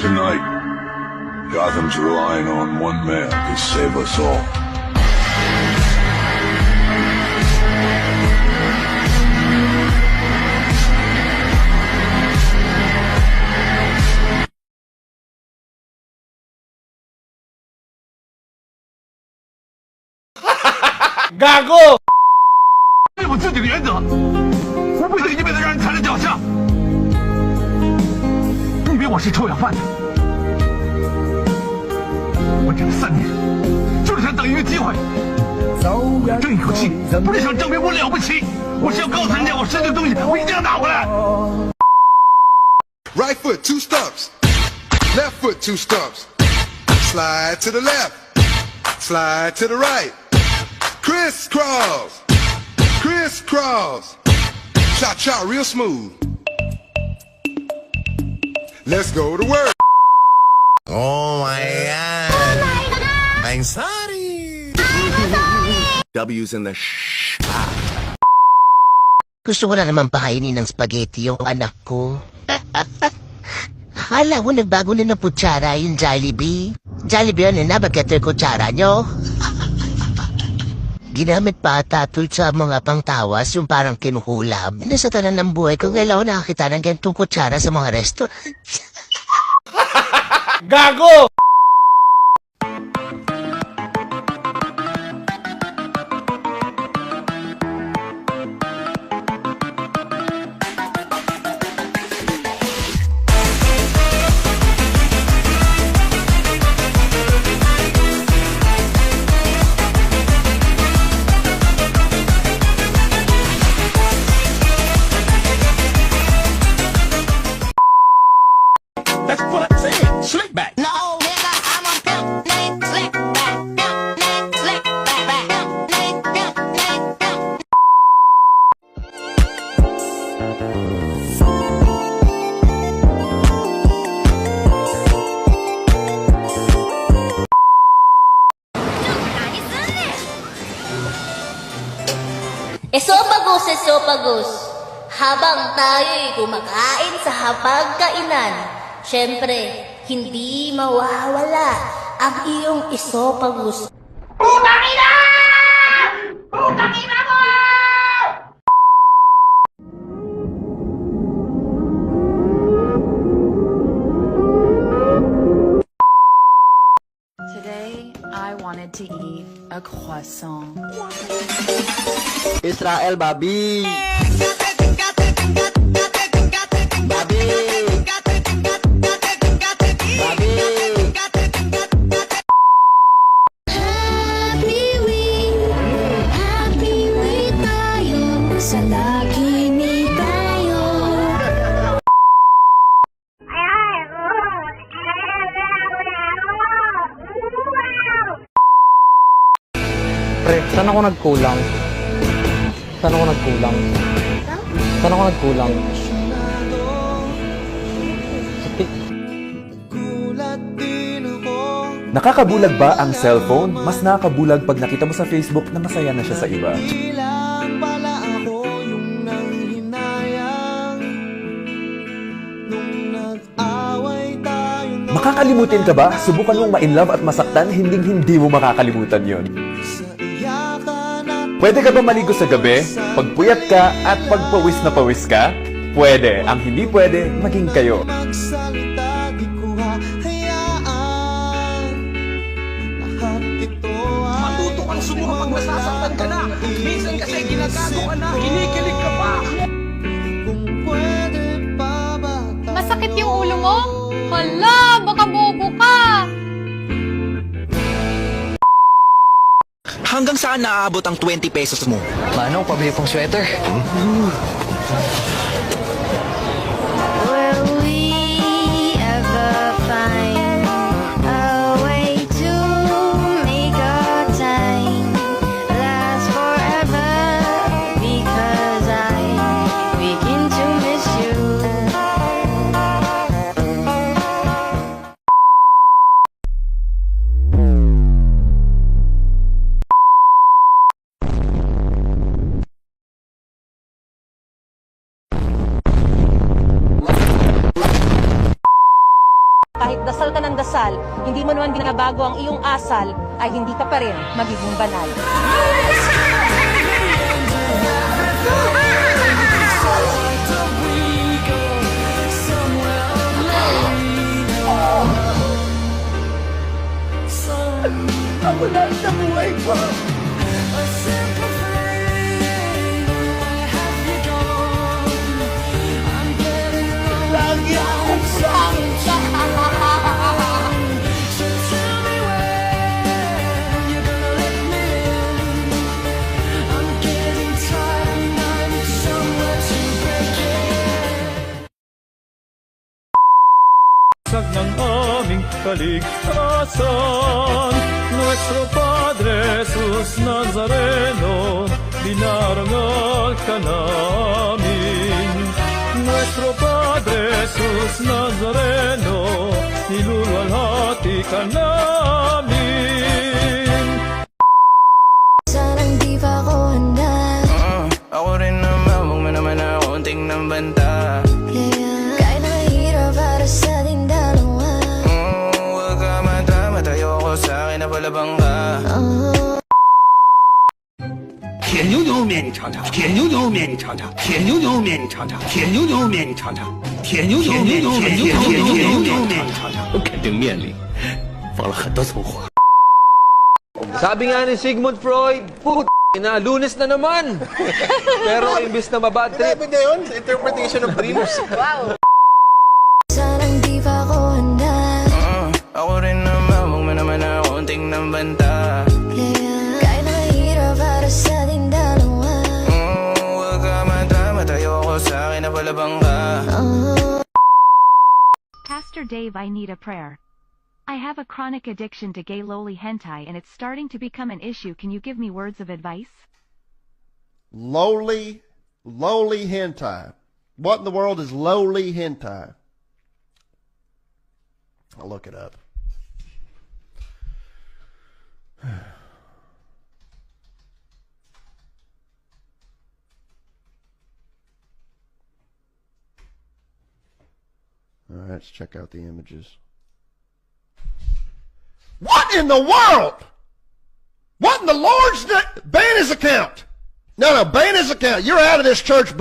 Tonight, Gotham's relying on one man to save us all. Gago! 对我自己的原则，我不想一辈子让人踩在脚下。你以为我是臭要饭的？我忍了3年，就是想等一个机会，争一口气，不是想证明我了不起，我是要告诉人家我失去的东西，我一定要拿回来。Right foot, 2 stumps. Left foot, 2 stumps. Slide to the left. Slide to the right. Crisscross. Crisscross. Cha-cha real smooth. Let's go to work. Oh my God. I'm sorry. W's in the Gusto ko na naman pakainin ng spaghetti yung anak ko. Akala ko nagbago na ng kutsara yung Jollibee. Jollibee yun, nabagkat yung kutsara nyo. Ginamit pa tatol sa mga pangtawas yung parang kinukulam. Sa tanan ng buhay ko, kailangan nakakita ng ganitong kutsara sa mga restaurant. Gago! That's what I said. Slick back. No, nigga, I'm a pimp named Slick Back. Pimp named Slick Back. Pimp named Pimp. Esophagus, esophagus. Habang tayo'y kumakain sa hapagkainan, syempre, hindi mawawala ang iyong esophagus. Putang ina! Putang ina mo! Today, I wanted to eat a croissant. Israel, babi! Happy we tayo sa lagi ni tayo. Pre, saan ako nagkulang? Saan ako nagkulang? Saan ako nagkulang? Nakakabulag ba ang cellphone? Mas nakakabulag pag nakita mo sa Facebook na masaya na siya sa iba. Makakalimutin ka ba? Subukan mong ma-inlove at masaktan, hindi mo makakalimutan yon. Pwede ka ba maligo sa gabi? Pagpuyat ka at pagpawis na pawis ka? Pwede. Ang hindi pwede, maging kayo. Matuto kang sumuha pag nasasaktan ka na. Minsan kasi ginagago ka na, kinikilig ka pa. Masakit yung ulo mo? Hala, baka bobo ka! Hanggang saan naaabot ang 20 pesos mo? Manong, pabili pong sweater. Will we ever find a way to make our time last forever? Because I begin to miss you. asal, hindi mo naman binabago ang iyong asal, ay hindi ka pa rin magiging banal. ng aming kaligtasan. Nuestro Padre Jesus Nazareno, dinarangal ka namin. Nuestro Padre Jesus Nazareno, niluluwalhati ka namin. Sanang di pa ako handa. Ako rin naman, huwag mo naman ako unting ng banta. Kaya nahihirap para sa ating dalawa. Huwag ka matayo ko sa akin na palabang ka. 铁牛牛面你尝尝，铁牛牛面你尝尝，铁牛牛面你尝尝，铁牛牛面你尝尝，铁牛牛面，铁牛牛面你尝尝。肯定面里放了很多葱花。 Sabi nga ni Sigmund Freud, na, Lunes na naman. Pero imbis na mabad trip. Sabi niya yun, interpretation of dreams. Sanang di pa ako handa. Ako rin naman, huwag mo naman ako unting ng banta. Kaya nahihirap para sa ating dalawa. Huwag ka matayo ko sa akin na palabang ka. Pastor Dave, I need a prayer. I have a chronic addiction to gay lowly hentai and it's starting to become an issue. Can you give me words of advice? Lowly hentai. What in the world is lowly hentai? I'll look it up. All right, let's check out the images. What in the world? What in the Lord's name? Ban his account. No, ban his account. You're out of this church.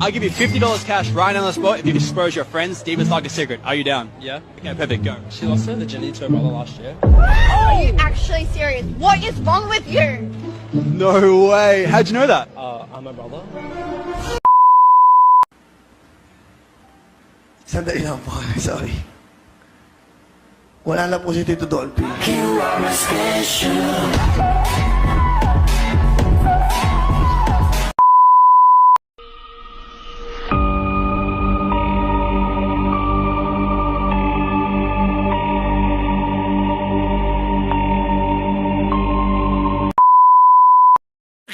I'll give you $50 cash right on the spot if you disperse your friends. Steven's like a secret. Are you down? Yeah? Okay, perfect. Go. She lost her virginity to her brother last year. Are you actually serious? What is wrong with you? No way. How'd you know that? I'm a brother. Sandali lang po, sorry. Wala na po si Tito Dolphy. You are my special.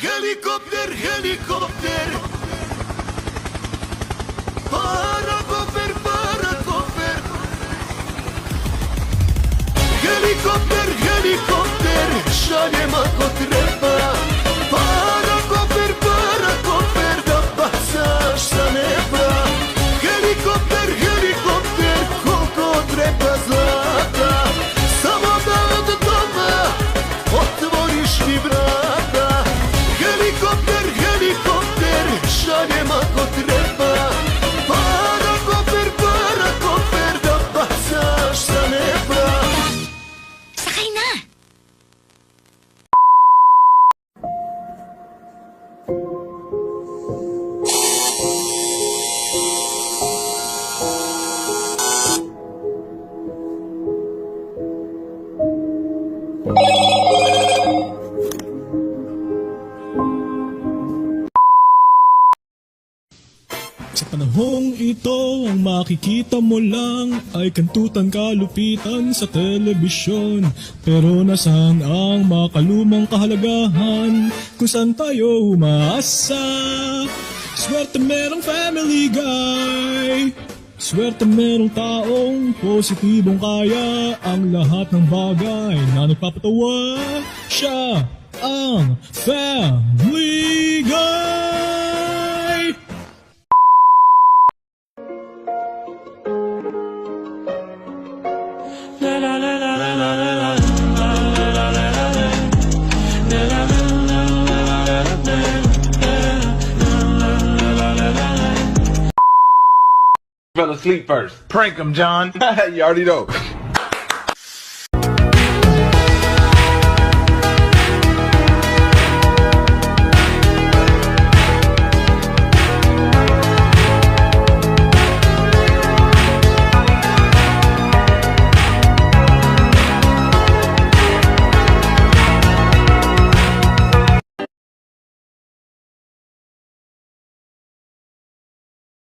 Helicopter, helicopter. Paracofer, paracofer. Helicopter, helicopter. Šalje ako treba. Paracofer, paracofer. Da bacaš sa neba. Helikopter, helikopter. Koliko treba zlata. Samo da od doma otvoriš mi vrata. Helikopter, helikopter, šaljem ako treba. Paracofer, paracofer, da bacaš sa neba. Sakay na! Sa panahong ito, ang makikita mo lang ay kantutan kalupitan sa telebisyon. Pero nasaan ang makalumang kahalagahan kung saan tayo umaasa? Swerte merong Family Guy, Swerte merong taong positibong kaya ang lahat ng bagay na nagpapatawa. Siya ang Family Guy! Fell asleep first. Prank him, John. You already know.